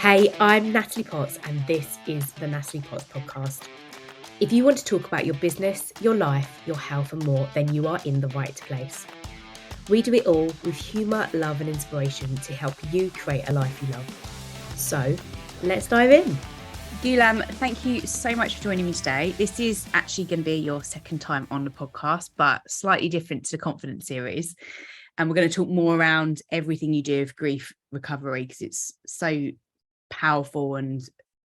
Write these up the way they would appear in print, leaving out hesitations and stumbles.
Hey, I'm Natalie Potts, and this is the Natalie Potts podcast. If you want to talk about your business, your life, your health, and more, then you are in the right place. We do it all with humour, love, and inspiration to help you create a life you love. So, let's dive in. Ghulam, thank you so much for joining me today. This is actually going to be your second time on the podcast, but slightly different to the Confidence series. And we're going to talk more around everything you do with grief recovery, because it's so powerful and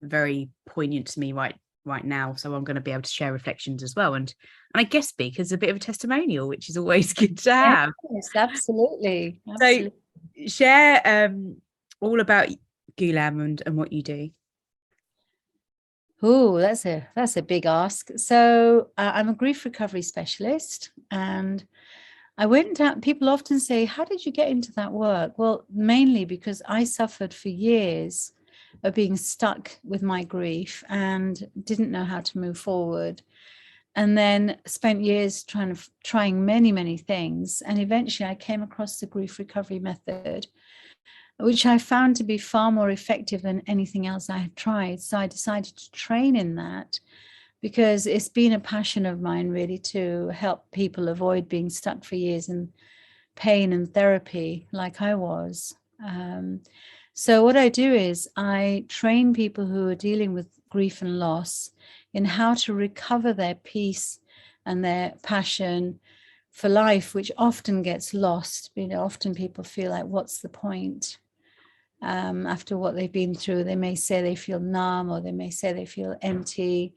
very poignant to me right now. So I'm going to be able to share reflections as well. And I guess speak as a bit of a testimonial, which is always good to have. Yes, absolutely. So share all about Ghulam and what you do. Oh, that's a big ask. So I'm a grief recovery specialist, and I went down. People often say, how did you get into that work? Well, mainly because I suffered for years of being stuck with my grief and didn't know how to move forward. And then spent years trying many things. And eventually I came across the grief recovery method, which I found to be far more effective than anything else I had tried. So I decided to train in that, because it's been a passion of mine really to help people avoid being stuck for years in pain and therapy like I was. So what I do is I train people who are dealing with grief and loss in how to recover their peace and their passion for life, which often gets lost. Often people feel like, what's the point? After what they've been through, they may say they feel numb, or they may say they feel empty.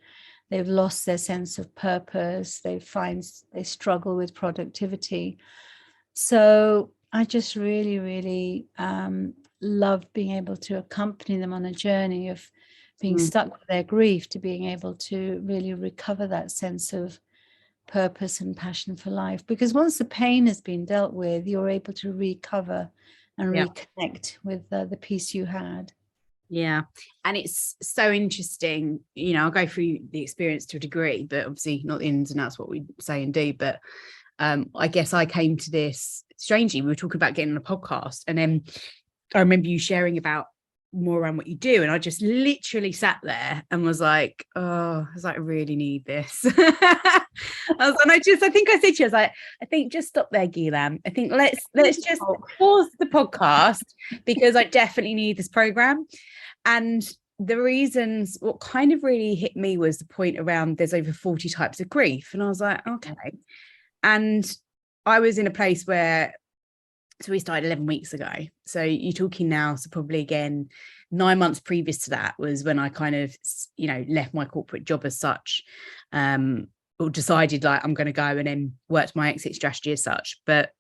They've lost their sense of purpose. They struggle with productivity. So I just really loved being able to accompany them on a journey of being stuck with their grief, to being able to really recover that sense of purpose and passion for life. Because once the pain has been dealt with, you're able to recover and reconnect with the peace you had. Yeah. And it's so interesting, I'll go through the experience to a degree, but obviously not the ins and outs what we say and do. But I guess I came to this strangely. We were talking about getting on a podcast, and then I remember you sharing about more around what you do, and I just literally sat there and was like, I really need this. I think I said to you, I think just stop there, Ghulam. I think let's just pause the podcast, because I definitely need this program. And the reasons, what kind of really hit me was the point around there's over 40 types of grief. And I was like, okay. And I was in a place where, so we started 11 weeks ago. So you're talking now, so probably again, 9 months previous to that was when I kind of, left my corporate job as such, or decided like I'm going to go, and then worked my exit strategy as such. But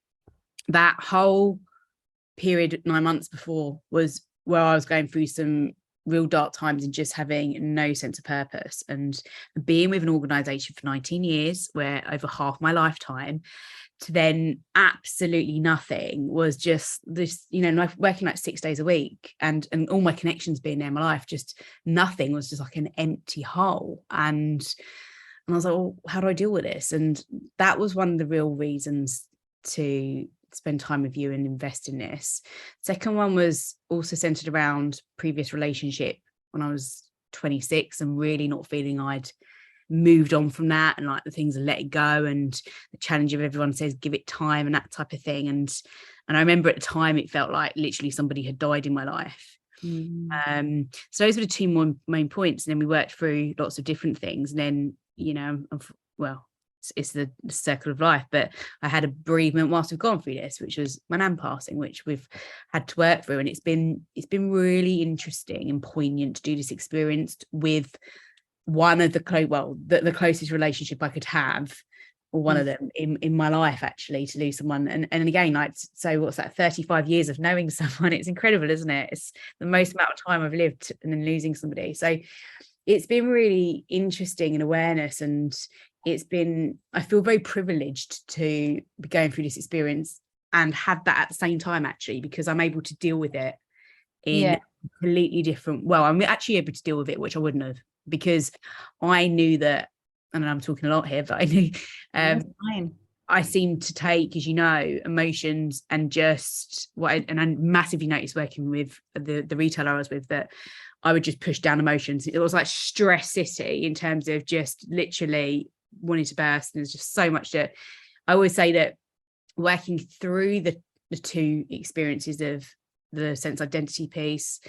that whole period, 9 months before, was where I was going through some real dark times and just having no sense of purpose, and being with an organization for 19 years, where over half my lifetime, to then absolutely nothing, was just this, working like 6 days a week, and all my connections being there in my life, just nothing, was just like an empty hole. And I was like, well, how do I deal with this? And that was one of the real reasons to spend time with you and invest in this. Second one was also centered around previous relationship when I was 26, and really not feeling I'd moved on from that, and like the things I let it go, and the challenge of everyone says give it time, and that type of thing. And I remember at the time it felt like literally somebody had died in my life. So those were the two main points. And then we worked through lots of different things, and then it's the circle of life. But I had a bereavement whilst we've gone through this, which was my nan passing, which we've had to work through. And it's been really interesting and poignant to do this experience with one of the closest relationship I could have, or one of them in my life, actually, to lose someone. And again, like, so what's that, 35 years of knowing someone? It's incredible, isn't it? It's the most amount of time I've lived, and then losing somebody. So it's been really interesting in awareness, and I feel very privileged to be going through this experience and have that at the same time, actually, because I'm able to deal with it in a completely different, I'm actually able to deal with it, which I wouldn't have, because I knew that, and I'm talking a lot here, but I knew I seem to take, as you know, emotions and just and I massively noticed working with the retailer I was with, that I would just push down emotions. It was like stress city in terms of just literally wanting to burst. And there's just so much that I always say that working through the two experiences of the sense identity piece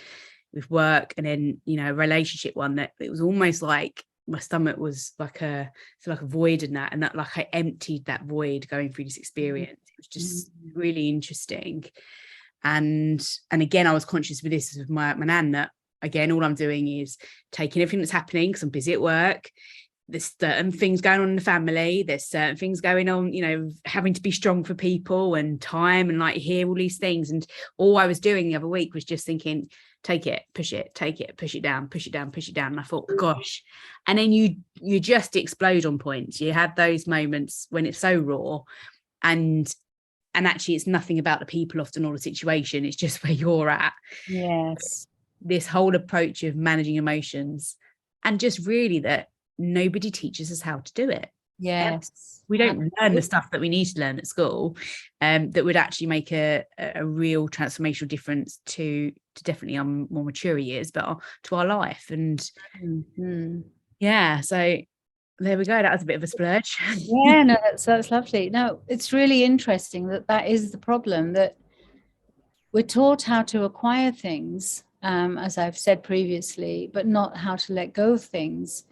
with work and then, you know, relationship one, that it was almost like my stomach was like a void in that, and that like I emptied that void going through this experience. It was just really interesting. And again, I was conscious with this with my nan, that again, all I'm doing is taking everything that's happening because I'm busy at work. There's certain things going on in the family. There's certain things going on, you know, having to be strong for people and time and like hear all these things. And all I was doing the other week was just thinking, take it, push it, take it, push it down, push it down, push it down. And I thought, gosh. And then you just explode on points. You have those moments when it's so raw, and actually it's nothing about the people often or the situation. It's just where you're at. Yes. This whole approach of managing emotions, and just really that nobody teaches us how to do it. Yes. We don't learn the stuff that we need to learn at school, that would actually make a real transformational difference to definitely our more mature years, but to our life. And yeah, so there we go. That was a bit of a splurge. Yeah, no, that's lovely. No, it's really interesting that is the problem, that we're taught how to acquire things, as I've said previously, but not how to let go of things.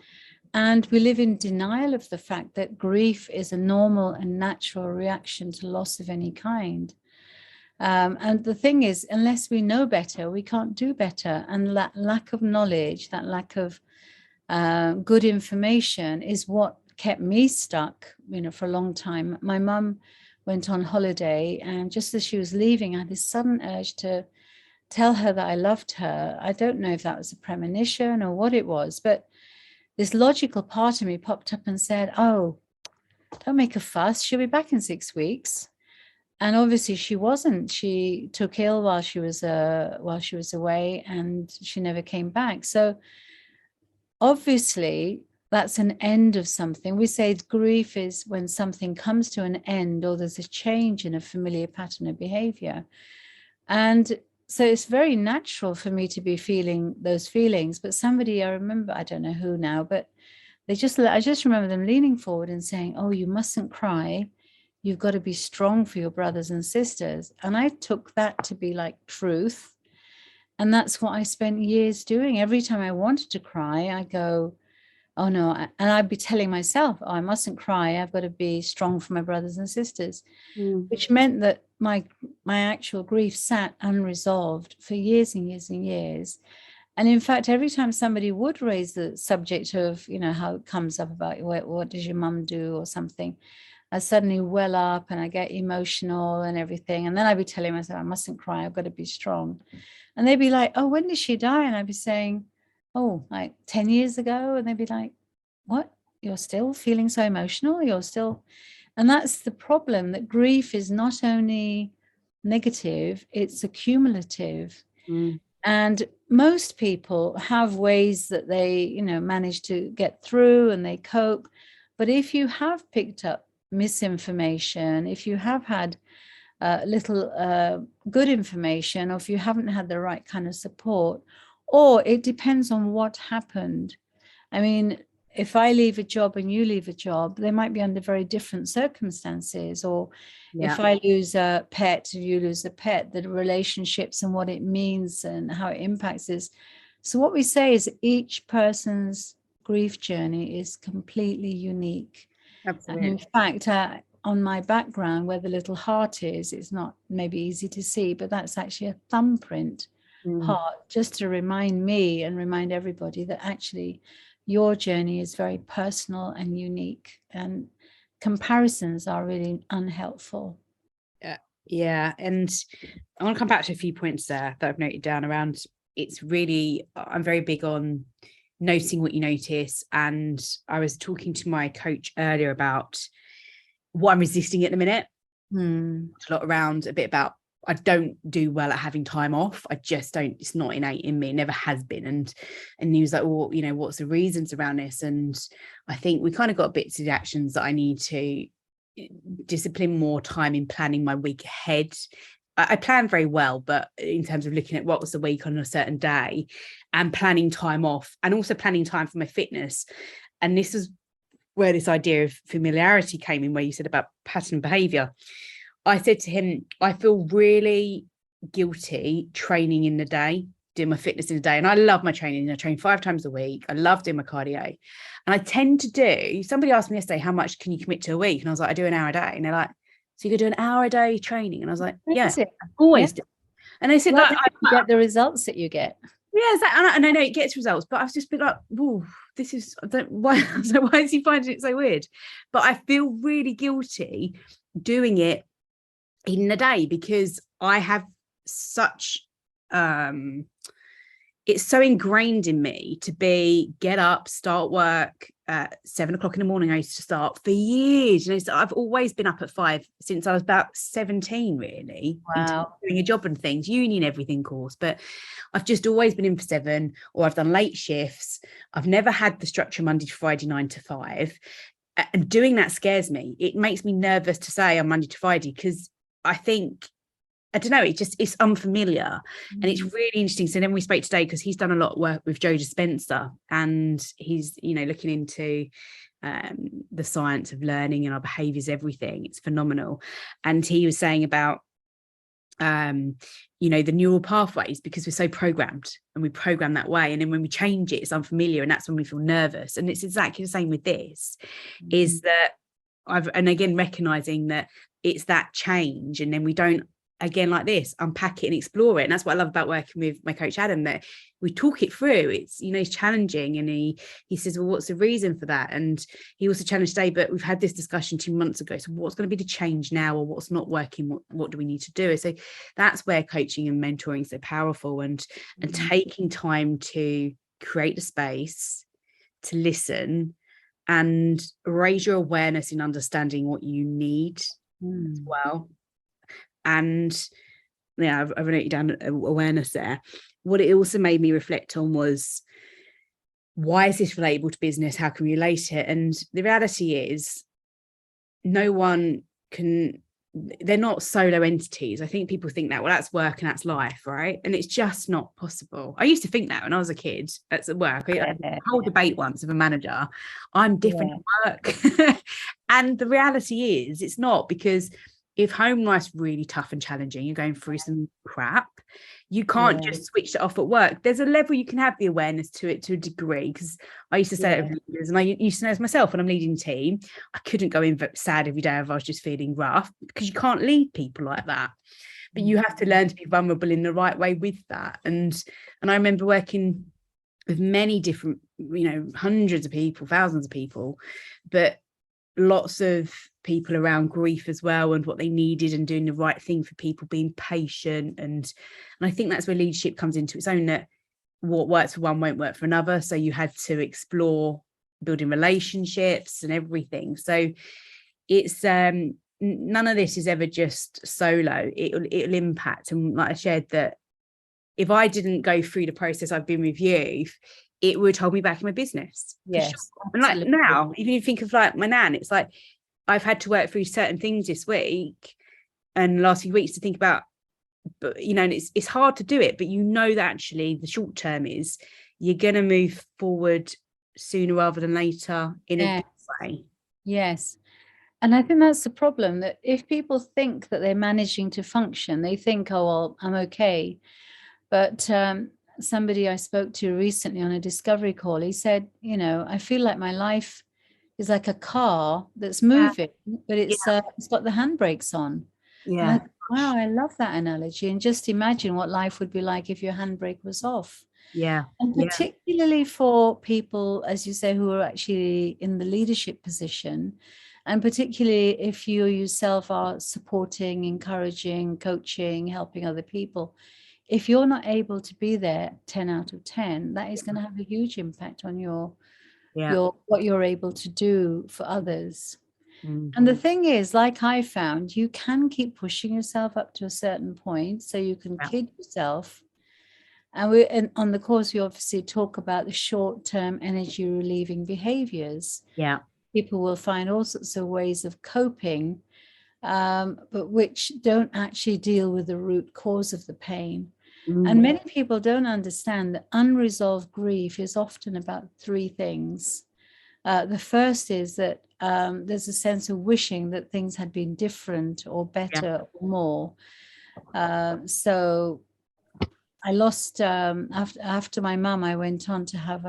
And we live in denial of the fact that grief is a normal and natural reaction to loss of any kind. And the thing is, unless we know better, we can't do better. And that lack of knowledge, that lack of good information is what kept me stuck, you know, for a long time. My mum went on holiday, and just as she was leaving, I had this sudden urge to tell her that I loved her. I don't know if that was a premonition or what it was, but this logical part of me popped up and said, oh, don't make a fuss. She'll be back in 6 weeks. And obviously she wasn't. She took ill while she was away, and she never came back. So obviously that's an end of something. We say grief is when something comes to an end, or there's a change in a familiar pattern of behavior. And so it's very natural for me to be feeling those feelings. But somebody, I remember, I don't know who now, but I just remember them leaning forward and saying, oh, you mustn't cry. You've got to be strong for your brothers and sisters. And I took that to be like truth. And that's what I spent years doing. Every time I wanted to cry, I go, oh no. And I'd be telling myself, oh, I mustn't cry. I've got to be strong for my brothers and sisters, which meant that my actual grief sat unresolved for years and years and years. And in fact, every time somebody would raise the subject of, you know, how it comes up about what does your mum do or something, I suddenly well up and I get emotional and everything. And then I'd be telling myself, I mustn't cry. I've got to be strong. And they'd be like, oh, when did she die? And I'd be saying, oh, like 10 years ago. And they'd be like, what? You're still feeling so emotional? You're still... And that's the problem, that grief is not only negative, it's accumulative. And most people have ways that they, you know, manage to get through and they cope. But if you have picked up misinformation, if you have had little good information, or if you haven't had the right kind of support, or it depends on what happened. I mean, if I leave a job and you leave a job, they might be under very different circumstances. Or if I lose a pet, you lose a pet, the relationships and what it means and how it impacts us. So what we say is each person's grief journey is completely unique. Absolutely. And in fact, on my background, where the little heart is, it's not maybe easy to see, but that's actually a thumbprint heart, just to remind me and remind everybody that actually your journey is very personal and unique, and comparisons are really unhelpful. Yeah. And I want to come back to a few points there that I've noted down around. It's really, I'm very big on noticing what you notice. And I was talking to my coach earlier about what I'm resisting at the minute. A lot around a bit about, I don't do well at having time off. I just don't, it's not innate in me, it never has been. And he was like, well, you know, what's the reasons around this? And I think we kind of got bits of the actions that I need to discipline more time in planning my week ahead. I plan very well, but in terms of looking at what was the week on a certain day and planning time off, and also planning time for my fitness. And this is where this idea of familiarity came in, where you said about pattern behavior. I said to him, I feel really guilty training in the day, doing my fitness in the day. And I love my training. I train 5 times a week. I love doing my cardio. And I tend to do, somebody asked me yesterday, how much can you commit to a week? And I was like, I do an hour a day. And they're like, so you could do an hour a day training? And I was like, yeah, I always do. And they said, well, like, you get the results that you get. Yeah, and I know it gets results, but I was just like, "Whoa, this is why is he finding it so weird?" But I feel really guilty doing it in the day because I have such it's so ingrained in me to get up, start work at 7 o'clock in the morning. I used to start for years. And I've always been up at 5 since I was about 17, really. Wow. Doing a job and things, uni and everything, of course. But I've just always been in for 7, or I've done late shifts. I've never had the structure Monday to Friday, 9 to 5. And doing that scares me. It makes me nervous to say I'm Monday to Friday because I think, I don't know, it's unfamiliar. And it's really interesting. So then we spoke today because he's done a lot of work with Joe Dispenza, and he's, looking into the science of learning and our behaviors, everything. It's phenomenal. And he was saying about, the neural pathways, because we're so programmed and we program that way. And then when we change it, it's unfamiliar. And that's when we feel nervous. And it's exactly the same with this, is that and again, recognizing that it's that change. And then we don't, again, like this, unpack it and explore it. And that's what I love about working with my coach Adam, that we talk it through. It's, it's challenging, and he says, well, what's the reason for that? And he also challenged today, but we've had this discussion 2 months ago, so what's going to be the change now, or what's not working? What do we need to do? So that's where coaching and mentoring is so powerful, and taking time to create the space to listen and raise your awareness in understanding what you need as well. And I've written down awareness there. What it also made me reflect on was, why is this relatable to business? How can we relate it? And the reality is, no one can, they're not solo entities. I think people think that, well, that's work and that's life, right? And it's just not possible. I used to think that when I was a kid at work. I had a whole debate once with a manager. I'm different at work. And the reality is, it's not, because if home life's really tough and challenging, you're going through some crap, you can't just switch it off at work. There's a level you can have the awareness to it to a degree, because I used to say it, and I used to know as myself, when I'm leading a team, I couldn't go in sad every day if I was just feeling rough, because you can't lead people like that. But you have to learn to be vulnerable in the right way with that. And I remember working with many different, hundreds of people, thousands of people, but lots of people around grief as well, and what they needed, and doing the right thing for people, being patient. And I think that's where leadership comes into its own, that what works for one won't work for another. So you had to explore building relationships and everything. So it's none of this is ever just solo. It'll impact. And like I shared, that if I didn't go through the process I've been with you, it would hold me back in my business. Yes. Sure. And like now, even if you think of like my nan, it's like I've had to work through certain things this week and last few weeks to think about, but and it's hard to do it, but that actually the short term is you're going to move forward sooner rather than later in a good way. Yes. And I think that's the problem, that if people think that they're managing to function, they think, oh, well, I'm okay. But somebody I spoke to recently on a discovery call, he said, I feel like my life is like a car that's moving, but it's got the handbrakes on. Yeah. Wow, I love that analogy. And just imagine what life would be like if your handbrake was off. Yeah. And particularly for people, as you say, who are actually in the leadership position, and particularly if you yourself are supporting, encouraging, coaching, helping other people, if you're not able to be there 10 out of 10, that is going to have a huge impact on your what you're able to do for others. Mm-hmm. And the thing is, like I found, you can keep pushing yourself up to a certain point, so you can kid yourself. And on the course, we obviously talk about the short-term energy relieving behaviors. Yeah. people will find all sorts of ways of coping, but which don't actually deal with the root cause of the pain. And many people don't understand that unresolved grief is often about three things. The first is that there's a sense of wishing that things had been different or better or more. So I lost, after my mum, I went on to have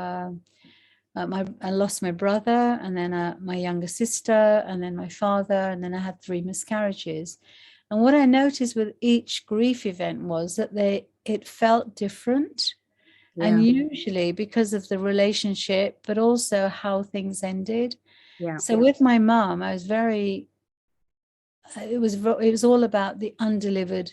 I lost my brother, and then my younger sister, and then my father, and then I had 3 miscarriages. And what I noticed with each grief event was that it felt different. Yeah. And usually because of the relationship, but also how things ended. Yeah. So with my mom, I was it was all about the undelivered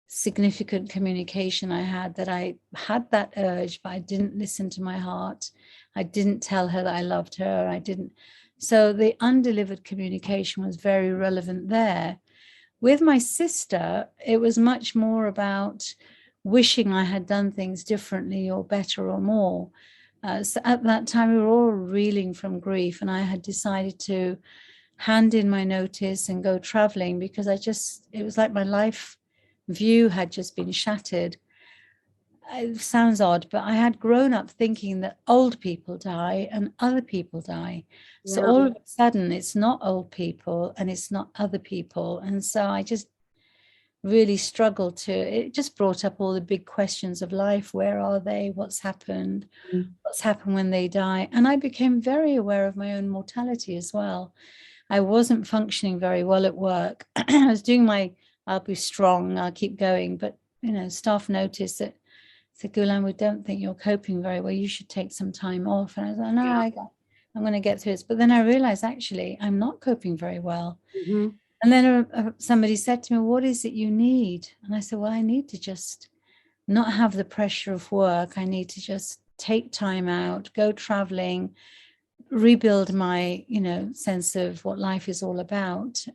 significant communication I had, that I had that urge, but I didn't listen to my heart. I didn't tell her that I loved her. I didn't. So the undelivered communication was very relevant there. With my sister, it was much more about wishing I had done things differently or better or more. So at that time, we were all reeling from grief, and I had decided to hand in my notice and go traveling, because it was like my life view had just been shattered. It sounds odd, but I had grown up thinking that old people die and other people die. So all of a sudden, it's not old people and it's not other people. And so I just really struggled it just brought up all the big questions of life. Where are they? What's happened? What's happened when they die? And I became very aware of my own mortality as well. I wasn't functioning very well at work. I was doing I'll be strong, I'll keep going. But, staff noticed that, said, Ghulam, we don't think you're coping very well. You should take some time off. And I was like, no, I'm going to get through this. But then I realized, actually, I'm not coping very well. Mm-hmm. And then somebody said to me, what is it you need? And I said, well, I need to just not have the pressure of work. I need to just take time out, go traveling, rebuild my, sense of what life is all about,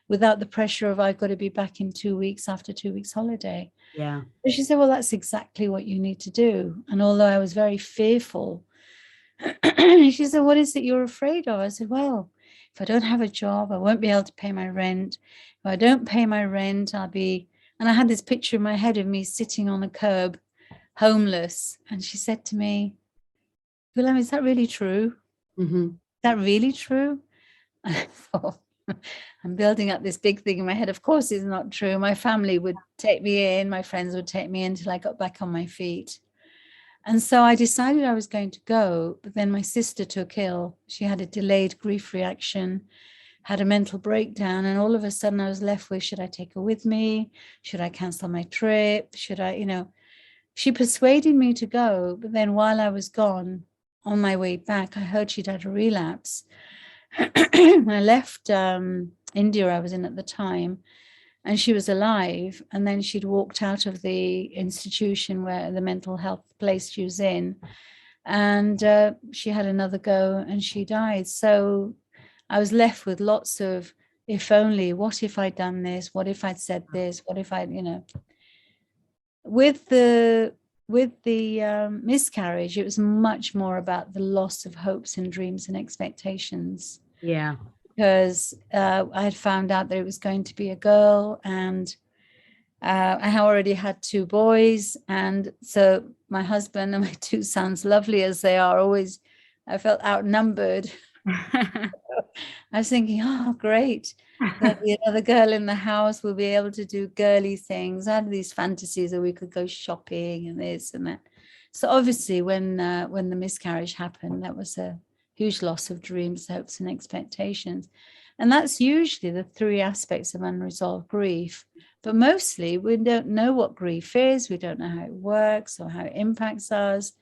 without the pressure of I've got to be back in 2 weeks after 2 weeks holiday. Yeah. And she said, well, that's exactly what you need to do. And although I was very fearful, she said, what is it you're afraid of? I said, well, if I don't have a job, I won't be able to pay my rent. If I don't pay my rent, I'll be, and I had this picture in my head of me sitting on a curb, homeless. And she said to me, Ghulam, is that really true? Mm-hmm. Is that really true? And I thought, I'm building up this big thing in my head. Of course, it's not true. My family would take me in, my friends would take me in until I got back on my feet. And so I decided I was going to go, but then my sister took ill. She had a delayed grief reaction, had a mental breakdown, and all of a sudden I was left with, should I take her with me? Should I cancel my trip? Should I, she persuaded me to go, but then while I was gone, on my way back, I heard she'd had a relapse. I left India I was in at the time, and she was alive. And then she'd walked out of the institution, where the mental health place she was in, and she had another go and she died. So I was left with lots of, if only, what if I'd done this? What if I'd said this? What if I, with the miscarriage, it was much more about the loss of hopes and dreams and expectations. Yeah. Because I had found out that it was going to be a girl, and I already had 2 boys. And so my husband and my 2 sons, lovely as they are, always, I felt outnumbered. I was thinking, oh, great. There'll be another girl in the house. We'll be able to do girly things. I had these fantasies that we could go shopping and this and that. So obviously when the miscarriage happened, that was a huge loss of dreams, hopes and expectations. And that's usually the 3 aspects of unresolved grief. But mostly we don't know what grief is. We don't know how it works or how it impacts us,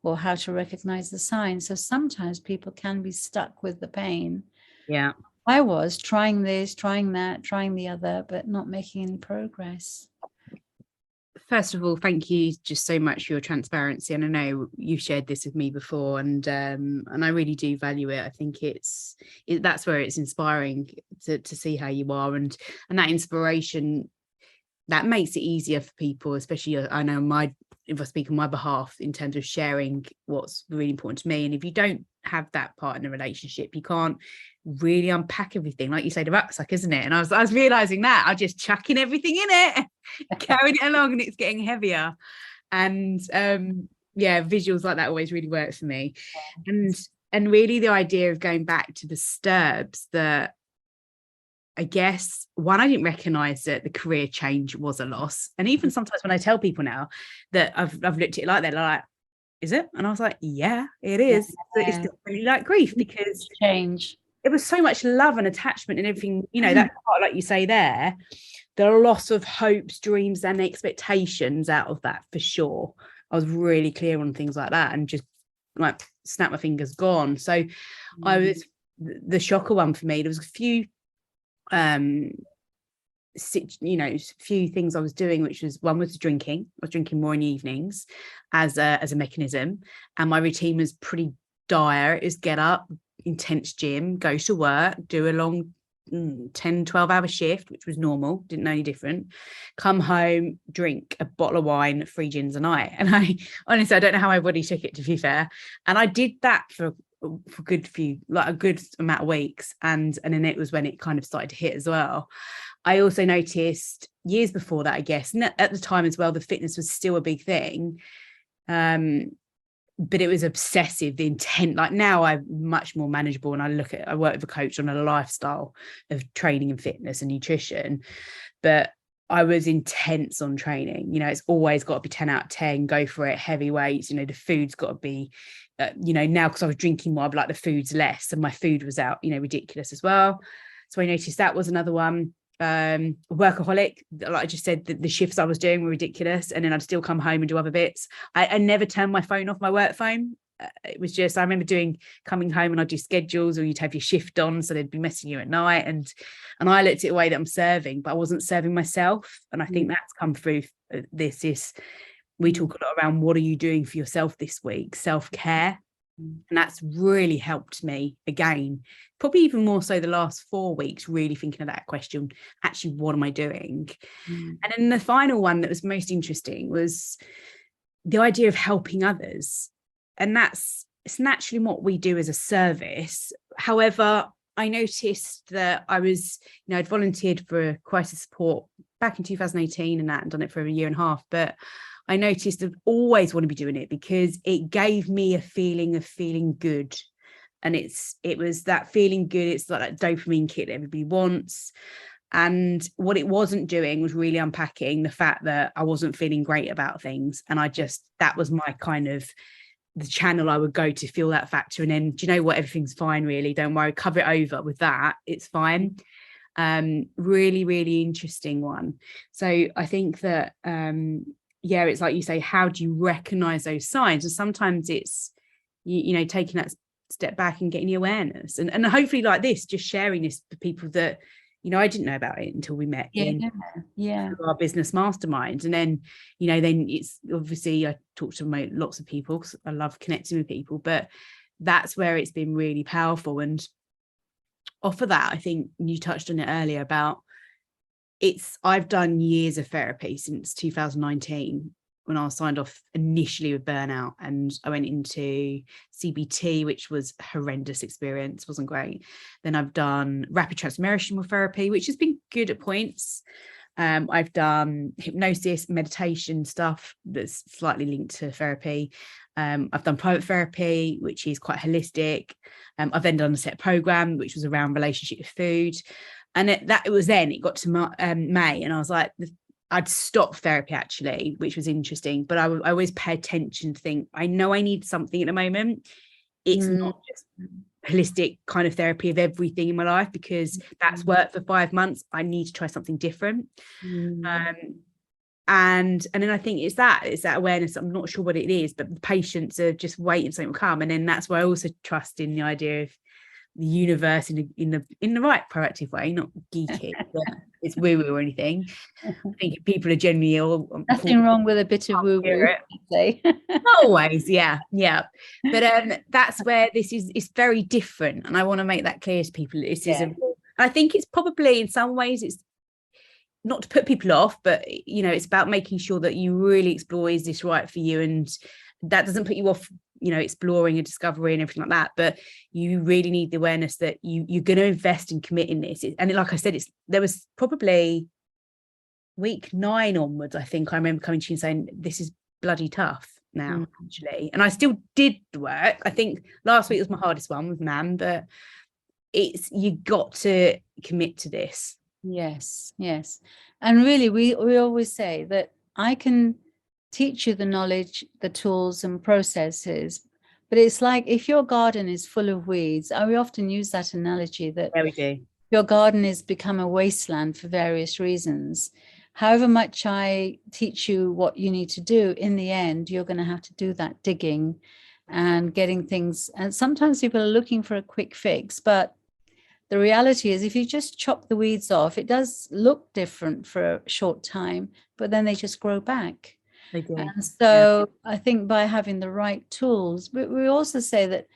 or how to recognize the signs. So sometimes people can be stuck with the pain. Yeah. I was trying this, trying that, trying the other, but not making any progress. First of all, thank you just so much for your transparency. And I know you've shared this with me before, and I really do value it. I think that's where it's inspiring to see how you are, and that inspiration that makes it easier for people, especially I know if I speak on my behalf in terms of sharing what's really important to me. And if you don't have that part in a relationship, you can't really unpack everything, like you say, the rucksack, isn't it? And I was realizing that I'm just chucking everything in it, carrying it along, and it's getting heavier. And visuals like that always really works for me. And really the idea of going back to the Sturbs, that I guess one, I didn't recognize that the career change was a loss. And even sometimes when I tell people now that I've looked at it like that, they're like, is it? And I was like, yeah, it is. But it's still really like grief, because change. It was so much love and attachment and everything, that part, like you say there, the loss of hopes, dreams and expectations out of that, for sure. I was really clear on things like that, and just like snap my fingers, gone. So I was, the shocker one for me, there was a few few things I was doing, which was, one was drinking. I was drinking more in the evenings as a mechanism, and my routine was pretty dire. It was get up, intense gym, go to work, do a long 10-12 hour shift, which was normal, didn't know any different, come home, drink a bottle of wine, 3 gins a night. And I honestly, I don't know how my body took it, to be fair. And I did that for a good amount of weeks, and then it was when it kind of started to hit as well. I also noticed years before that, I guess, and at the time as well, the fitness was still a big thing, but it was obsessive, the intent. Like now I'm much more manageable, and I work with a coach on a lifestyle of training and fitness and nutrition, but I was intense on training. It's always got to be 10 out of 10, go for it, heavy weights, the food's got to be, now because I was drinking more, I'd like the food's less, and my food was out, ridiculous as well. So I noticed that was another one. Workaholic, like I just said, the shifts I was doing were ridiculous, and then I'd still come home and do other bits. I never turned my phone off, my work phone. It was just, I remember coming home and I'd do schedules, or you'd have your shift on, so they'd be messaging you at night, and I looked at the way that I'm serving, but I wasn't serving myself. And I think that's come through this we talk a lot around, what are you doing for yourself this week, self-care. And that's really helped me, again, probably even more so the last 4 weeks, really thinking of that question, actually, what am I doing? And then the final one that was most interesting was the idea of helping others. And it's naturally what we do as a service. However, I noticed that I was, I'd volunteered for crisis support back in 2018 and done it for a year and a half, but I noticed I've always want to be doing it because it gave me a feeling of feeling good. And it was that feeling good. It's like that dopamine kit that everybody wants. And what it wasn't doing was really unpacking the fact that I wasn't feeling great about things. And that was my kind of the channel I would go to feel that factor. And then, do you know what? Everything's fine, really. Don't worry, cover it over with that. It's fine. Really, really interesting one. So I think that, it's like you say, how do you recognize those signs? And sometimes it's, taking that step back and getting the awareness, and hopefully like this, just sharing this for people that, I didn't know about it until we met in our business mastermind. And then, then it's obviously, I talk to lots of people because I love connecting with people, but that's where it's been really powerful. And off of that, I think you touched on it earlier about I've done years of therapy since 2019 when I was signed off initially with burnout, and I went into CBT, which was a horrendous experience, wasn't great. Then I've done rapid transformational therapy, which has been good at points. I've done hypnosis, meditation stuff that's slightly linked to therapy. I've done private therapy, which is quite holistic. I've then done a set program, which was around relationship with food. And it got to May, and I was like, I'd stopped therapy actually, which was interesting, but I always pay attention to think, I know I need something at the moment. It's not just holistic kind of therapy of everything in my life, because that's worked for 5 months. I need to try something different. And then I think it's that awareness. I'm not sure what it is, but the patience of just waiting something will come. And then that's where I also trust in the idea of the universe in the right proactive way, not geeky, but it's woo-woo or anything. I think people are generally all nothing wrong with a bit of woo-woo, I'd say. Always, yeah. But that's where it's very different, and I want to make that clear to people. I think it's probably in some ways not to put people off, but it's about making sure that you really explore, is this right for you? And that doesn't put you off, exploring and discovery and everything like that, but you really need the awareness that you're going to invest and commit in this. And like I said, there was probably week 9 onwards, I think I remember coming to you and saying, this is bloody tough now, actually. And I still did the work. I think last week was my hardest one with Mam, but you got to commit to this. Yes. And really, we always say that I can teach you the knowledge, the tools and processes, but it's like if your garden is full of weeds, we often use that analogy that we do. Your garden has become a wasteland for various reasons. However much I teach you what you need to do, in the end, you're going to have to do that digging and getting things. And sometimes people are looking for a quick fix, but the reality is if you just chop the weeds off, it does look different for a short time, but then they just grow back. They do. And so I think by having the right tools, but we also say that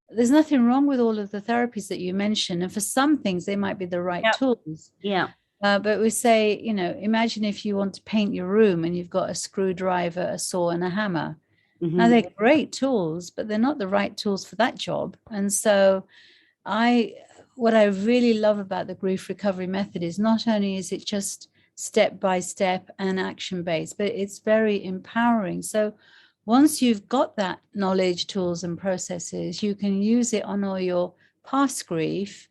there's nothing wrong with all of the therapies that you mentioned. And for some things, they might be the right tools. Yeah. But we say, imagine if you want to paint your room and you've got a screwdriver, a saw and a hammer. Mm-hmm. Now they're great tools, but they're not the right tools for that job. And so what I really love about the grief recovery method is not only is it just step by step and action based, but it's very empowering. So once you've got that knowledge, tools and processes, you can use it on all your past grief,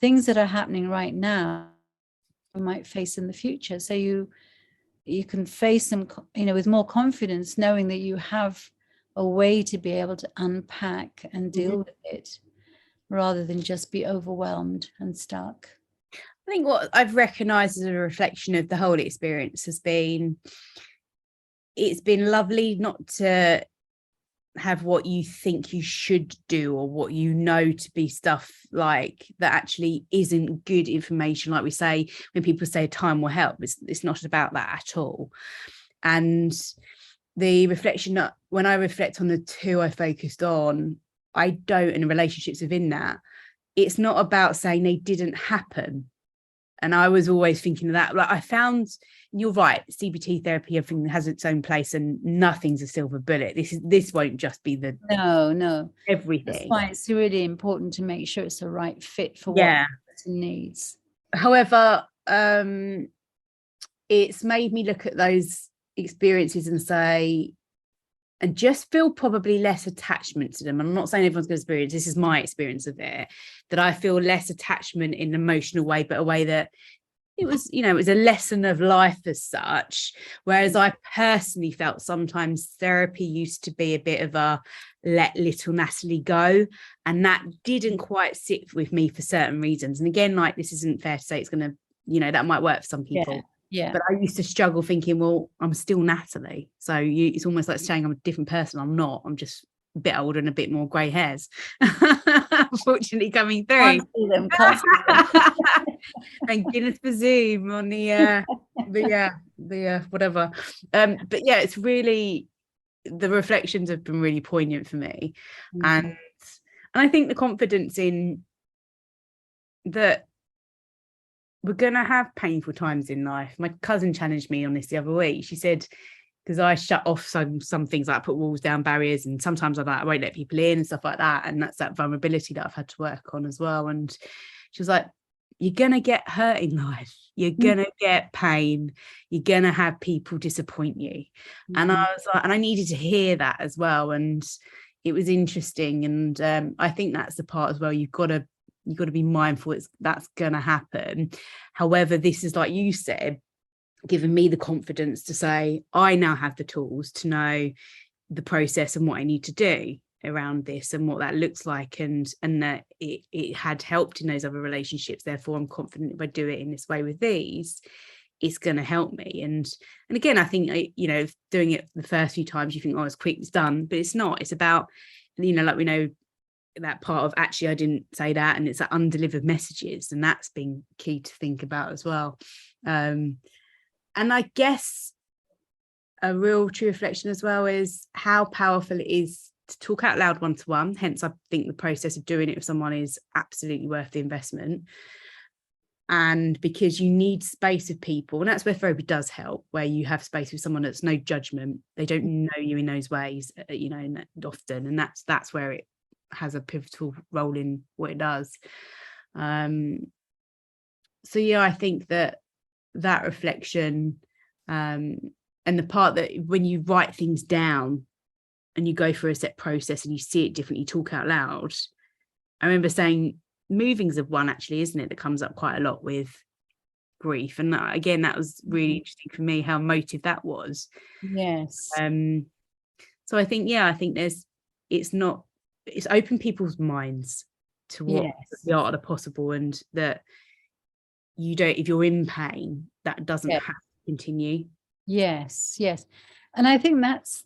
things that are happening right now, you might face in the future. So you can face them, with more confidence, knowing that you have a way to be able to unpack and deal with it, rather than just be overwhelmed and stuck. I think what I've recognized as a reflection of the whole experience has been, it's been lovely not to have what you think you should do or what to be stuff like that actually isn't good information. Like we say, when people say time will help, it's not about that at all. And the reflection that when I reflect on the 2 I focused on, I don't, in relationships within that, it's not about saying they didn't happen. And I was always thinking of that. Like I found, you're right, CBT therapy, everything has its own place and nothing's a silver bullet. This won't just be the no everything. That's why it's really important to make sure it's the right fit for what the person needs. However, it's made me look at those experiences and say, and just feel probably less attachment to them. I'm not saying everyone's going to experience, this is my experience of it, that I feel less attachment in an emotional way, but a way that it was a lesson of life as such. Whereas I personally felt sometimes therapy used to be a bit of a let little Natalie go. And that didn't quite sit with me for certain reasons. And again, like, this isn't fair to say it's going to, that might work for some people. Yeah. But I used to struggle thinking, well, I'm still Natalie. So it's almost like saying I'm a different person. I'm not. I'm just a bit older and a bit more grey hairs. Unfortunately, coming through. Can't see them. Thank goodness for Zoom on the whatever. But yeah, it's really, the reflections have been really poignant for me. And I think the confidence in that we're going to have painful times in life. My cousin challenged me on this the other week. She said, because I shut off some things, like put walls down, barriers, and sometimes I won't let people in and stuff like that. And that's that vulnerability that I've had to work on as well. And she was like, you're going to get hurt in life. You're going to get pain. You're going to have people disappoint you. And I was like, and I needed to hear that as well. And it was interesting. And I think that's the part as well. You've got to be mindful that's going to happen. However, this is, like you said, giving me the confidence to say, I now have the tools to know the process and what I need to do around this and what that looks like, and that it had helped in those other relationships. Therefore, I'm confident if I do it in this way with these, it's going to help me. And again, I think, doing it the first few times, you think, oh, it's quick, it's done, but it's not. It's about, like we know, that part of actually I didn't say that, and it's that undelivered messages, and that's been key to think about as well. And I guess a real true reflection as well is how powerful it is to talk out loud one-to-one. Hence, I think the process of doing it with someone is absolutely worth the investment. And because you need space with people, and that's where therapy does help, where you have space with someone that's no judgment, they don't know you in those ways, and often, and that's where it has a pivotal role in what it does. So yeah, I think that reflection, and the part that when you write things down and you go through a set process and you see it differently, you talk out loud. I remember saying moving's of one, actually, isn't it, that comes up quite a lot with grief. And again, that was really interesting for me, how emotive that was. Yes. So I think it's opened people's minds to what the art of the possible, and that you don't, if you're in pain, that doesn't have to continue. Yes. And I think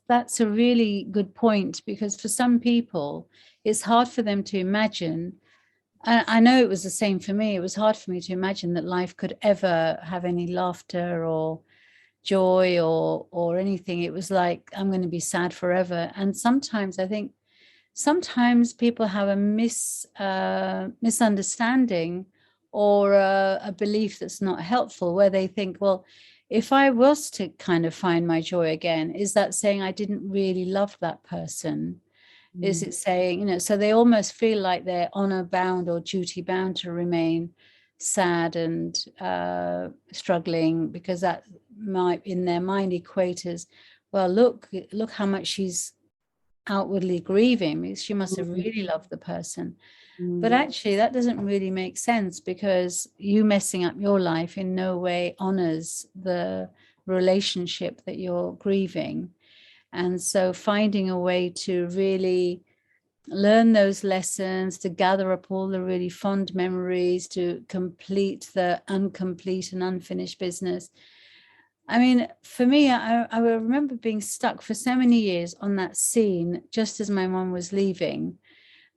that's a really good point, because for some people it's hard for them to imagine. And I know it was the same for me. It was hard for me to imagine that life could ever have any laughter or joy or anything. It was like, I'm going to be sad forever. And sometimes I think people have a misunderstanding or a belief that's not helpful, where they think, well, if I was to kind of find my joy again, is that saying I didn't really love that person? Is it saying, so they almost feel like they're honor bound or duty bound to remain sad and struggling, because that might in their mind equate as, well, look how much she's outwardly grieving. She must have really loved the person. But actually that doesn't really make sense, because you messing up your life in no way honors the relationship that you're grieving. And so finding a way to really learn those lessons, to gather up all the really fond memories, to complete the incomplete and unfinished business. I mean, for me, I remember being stuck for so many years on that scene just as my mom was leaving,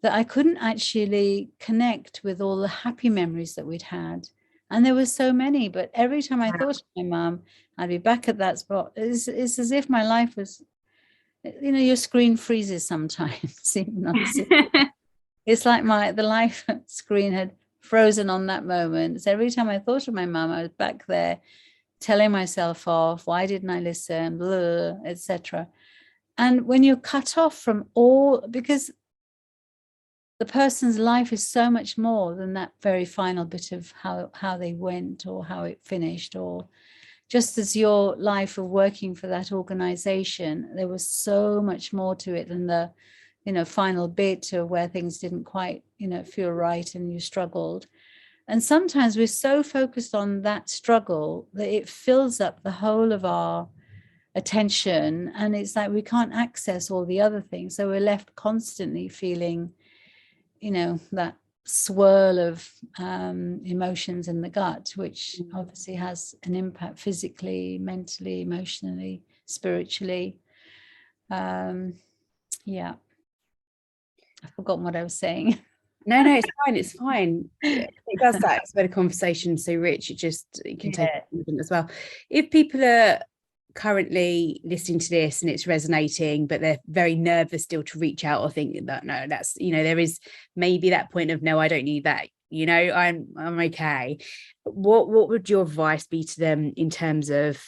that I couldn't actually connect with all the happy memories that we'd had. And there were so many, but every time I thought of my mom, I'd be back at that spot. It's as if my life was, your screen freezes sometimes. It's like the life screen had frozen on that moment. So every time I thought of my mom, I was back there telling myself off. Why didn't I listen? Blah, etc. And when you're cut off from all, because the person's life is so much more than that very final bit of how they went or how it finished, or just as your life of working for that organization, there was so much more to it than the, final bit of where things didn't quite, feel right and you struggled. And sometimes we're so focused on that struggle that it fills up the whole of our attention. And it's like we can't access all the other things. So we're left constantly feeling, that swirl of emotions in the gut, which obviously has an impact physically, mentally, emotionally, spiritually. Yeah. I've forgotten what I was saying. No, it's fine. It does that. It's where the conversation's so rich. It can take as well. If people are currently listening to this and it's resonating, but they're very nervous still to reach out, or think that no, that's, there is maybe that point of, no, I don't need that, I'm okay. What would your advice be to them in terms of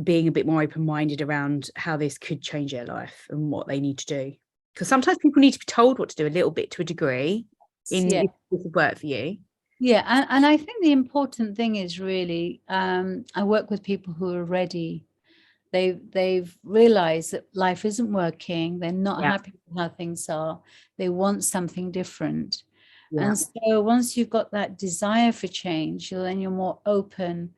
being a bit more open-minded around how this could change their life and what they need to do? Because sometimes people need to be told what to do a little bit, to a degree, if this would work for you. Yeah, and I think the important thing is really, I work with people who are ready. They've realized that life isn't working. They're not happy with how things are. They want something different. Yeah. And so once you've got that desire for change, then you're more open.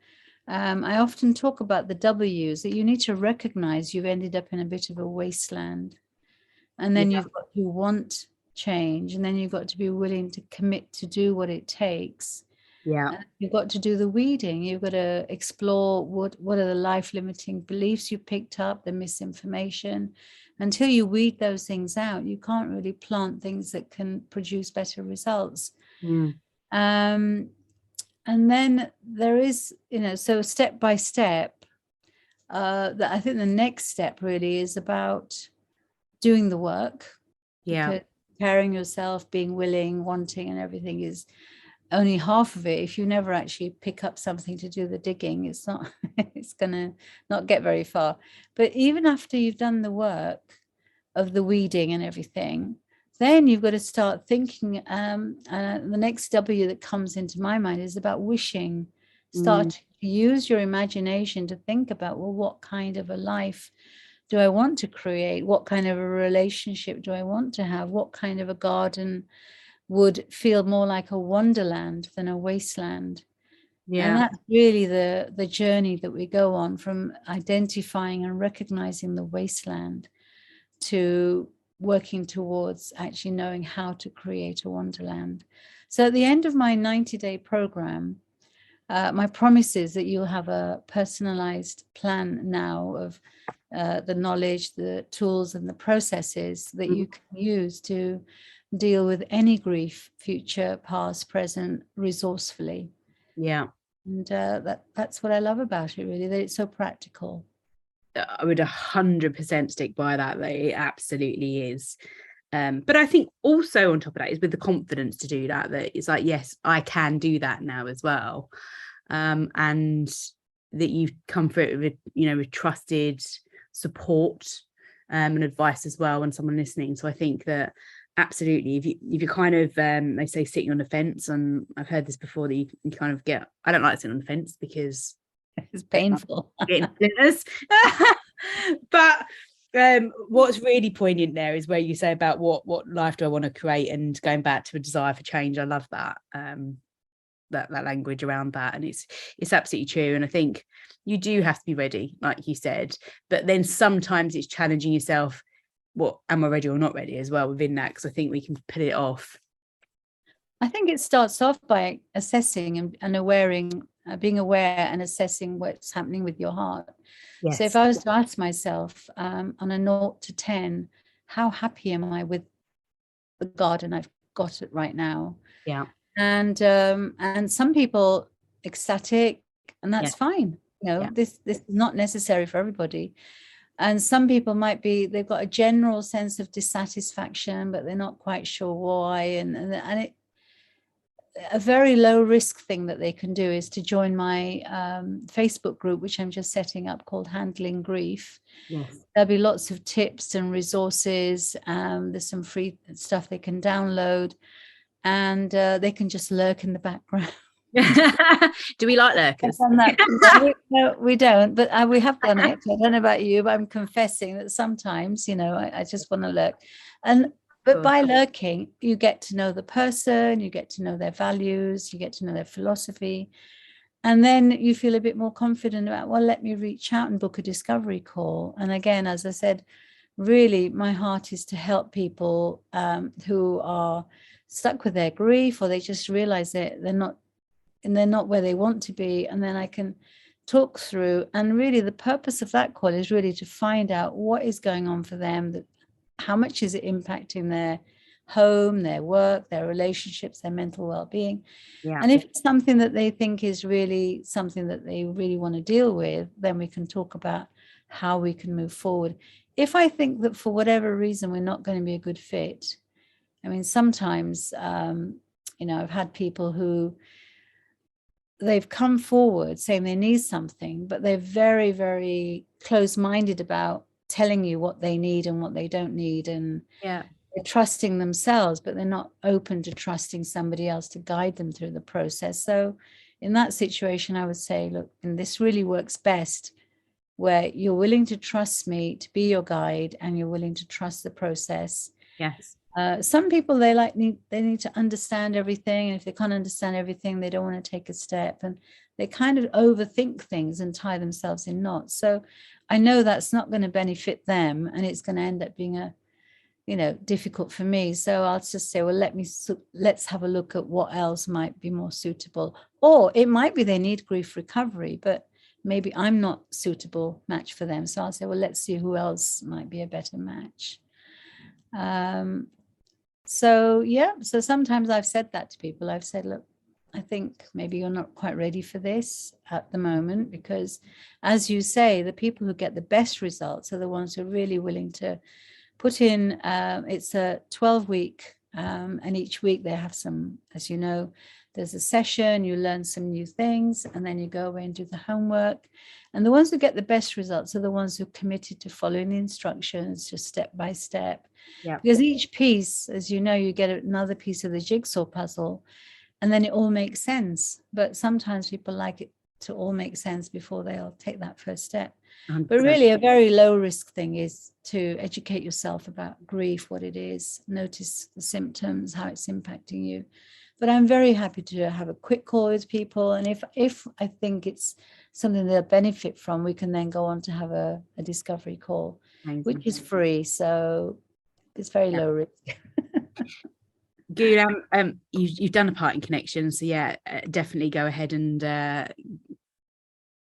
I often talk about the W's, that you need to recognize you've ended up in a bit of a wasteland. And then you've got to want change, and then you've got to be willing to commit to do what it takes. You've got to do the weeding. You've got to explore what are the life-limiting beliefs you picked up, the misinformation. Until you weed those things out, you can't really plant things that can produce better results. And then there is, so step by step, that I think the next step really is about doing the work. Preparing yourself, being willing, wanting, and everything is only half of it, if you never actually pick up something to do the digging, it's not, it's gonna not get very far. But even after you've done the work of the weeding and everything, then you've got to start thinking. And the next W that comes into my mind is about wishing. Start to use your imagination to think about, well, what kind of a life do I want to create? What kind of a relationship do I want to have? What kind of a garden would feel more like a wonderland than a wasteland? And that's really the journey that we go on, from identifying and recognizing the wasteland to working towards actually knowing how to create a wonderland. So at the end of my 90-day program, my promise is that you'll have a personalized plan now of the knowledge, the tools, and the processes that you can use to deal with any grief, future, past, present, resourcefully. Yeah. And that's what I love about it, really, that it's so practical. I would 100% stick by that it absolutely is. But I think also on top of that is with the confidence to do that it's like, yes, I can do that now as well. And that you've come through it with, with trusted support and advice as well, and someone listening. So I think that absolutely, if you kind of they say sitting on the fence, and I've heard this before, that you kind of get, I don't like sitting on the fence because it's painful. But what's really poignant there is where you say about what life do I want to create, and going back to a desire for change. I love that that language around that, and it's absolutely true. And I think you do have to be ready, like you said, but then sometimes it's challenging yourself. What, am I ready or not ready as well within that? Because I think we can put it off. I think it starts off by assessing and being aware and assessing what's happening with your heart. Yes. So if I was to ask myself on a 0 to 10, how happy am I with the garden I've got it right now? Yeah. And some people ecstatic, and that's fine. This is not necessary for everybody. And some people might be, they've got a general sense of dissatisfaction, but they're not quite sure why. And it, a very low risk thing that they can do is to join my Facebook group, which I'm just setting up, called Handling Grief. Yes. There'll be lots of tips and resources. There's some free stuff they can download, and they can just lurk in the background. Do we like lurkers? No, we don't, but we have done it. I don't know about you, but I'm confessing that sometimes, I just want to lurk. But by lurking, you get to know the person, you get to know their values, you get to know their philosophy. And then you feel a bit more confident about, well, let me reach out and book a discovery call. And again, as I said, really, my heart is to help people who are stuck with their grief, or they just realize that they're not where they want to be. And then I can talk through. And really, the purpose of that call is really to find out what is going on for them, how much is it impacting their home, their work, their relationships, their mental well-being. Yeah. And if it's something that they think is really something that they really want to deal with, then we can talk about how we can move forward. If I think that for whatever reason we're not going to be a good fit, I mean, sometimes, I've had people who they've come forward saying they need something, but they're very, very close-minded about telling you what they need and what they don't need. And they're trusting themselves, but they're not open to trusting somebody else to guide them through the process. So in that situation, I would say, look, and this really works best where you're willing to trust me to be your guide, and you're willing to trust the process. Yes. Some people, they need to understand everything. And if they can't understand everything, they don't want to take a step, and they kind of overthink things and tie themselves in knots. So I know that's not going to benefit them, and it's going to end up being difficult for me. So I'll just say, well, let's have a look at what else might be more suitable. Or it might be they need grief recovery, but maybe I'm not suitable match for them. So I'll say, well, let's see who else might be a better match. So sometimes I've said that to people. I've said, look, I think maybe you're not quite ready for this at the moment, because as you say, the people who get the best results are the ones who are really willing to put in, it's a 12-week, and each week they have some, as you know, There's a session, you learn some new things, and then you go away and do the homework. And the ones who get the best results are the ones who are committed to following the instructions, just step by step. Yeah. Because each piece, as you know, you get another piece of the jigsaw puzzle, and then it all makes sense. But sometimes people like it to all make sense before they'll take that first step. 100%. But really, a very low risk thing is to educate yourself about grief, what it is, notice the symptoms, how it's impacting you. But I'm very happy to have a quick call with people. And if I think it's something they'll benefit from, we can then go on to have a discovery call, which is free. So it's very low risk. Ghulam, you've done a part in Connection, so definitely go ahead and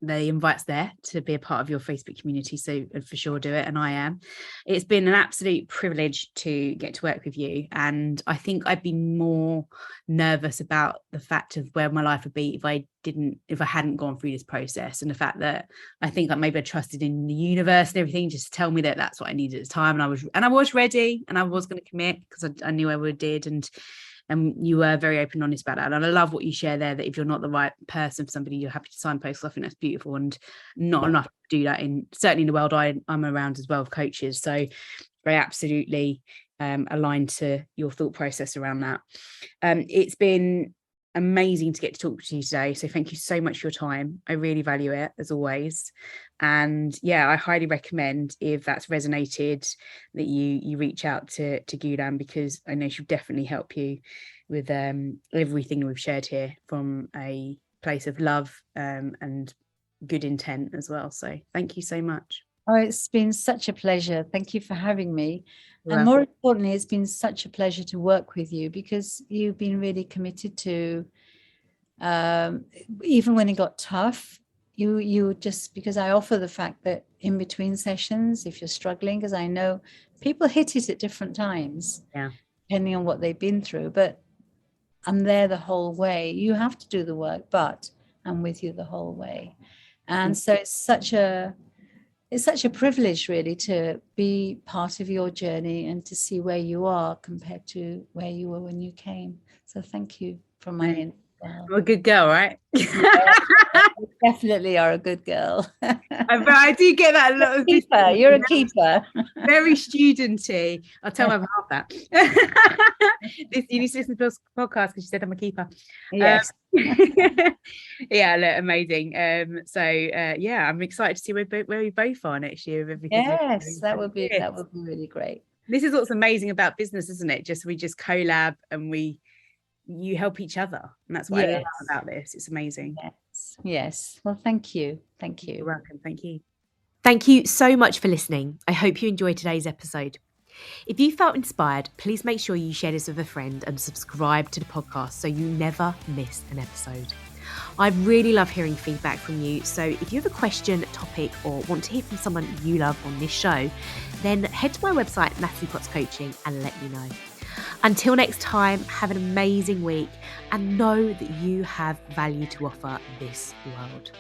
the invite's there to be a part of your Facebook community, so for sure do it, and I am. It's been an absolute privilege to get to work with you, and I think I'd be more nervous about the fact of where my life would be if I hadn't gone through this process, and the fact that I think that maybe I trusted in the universe and everything just to tell me that that's what I needed at the time, and I was ready, and I was going to commit because I knew I would did, and you were very open and honest about that. And I love what you share there, that if you're not the right person for somebody, you're happy to signpost. I think that's beautiful, and not enough to do that certainly in the world I'm around as well, of coaches. So very absolutely aligned to your thought process around that. It's been amazing to get to talk to you today, so thank you so much for your time. I really value it, as always. And I highly recommend, if that's resonated, that you reach out to Ghulam, because I know she'll definitely help you with everything we've shared here from a place of love and good intent as well. So thank you so much. Oh, it's been such a pleasure. Thank you for having me. You're and more importantly, it's been such a pleasure to work with you, because you've been really committed to, even when it got tough, you just, because I offer the fact that in between sessions, if you're struggling, because I know people hit it at different times, depending on what they've been through, but I'm there the whole way. You have to do the work, but I'm with you the whole way. And so it's such a privilege, really, to be part of your journey and to see where you are compared to where you were when you came. So thank you from my end. I'm a good girl, right? You definitely are a good girl. I do get that a lot of keeper. You're a keeper. Very studenty. I'll tell my half that. You need to listen to this podcast because she said I'm a keeper. Yes. Yeah, look, amazing. I'm excited to see where we both are next year with everything. Yes, that would be really great. This is what's amazing about business, isn't it? We just collab and you help each other, and that's what I love about this. It's amazing. Yes. Well, thank you. You're welcome. Thank you. Thank you so much for listening. I hope you enjoyed today's episode. If you felt inspired, please make sure you share this with a friend and subscribe to the podcast so you never miss an episode. I really love hearing feedback from you, so if you have a question, topic, or want to hear from someone you love on this show, then head to my website, Natalie Potts Coaching, and let me know. Until next time, have an amazing week and know that you have value to offer this world.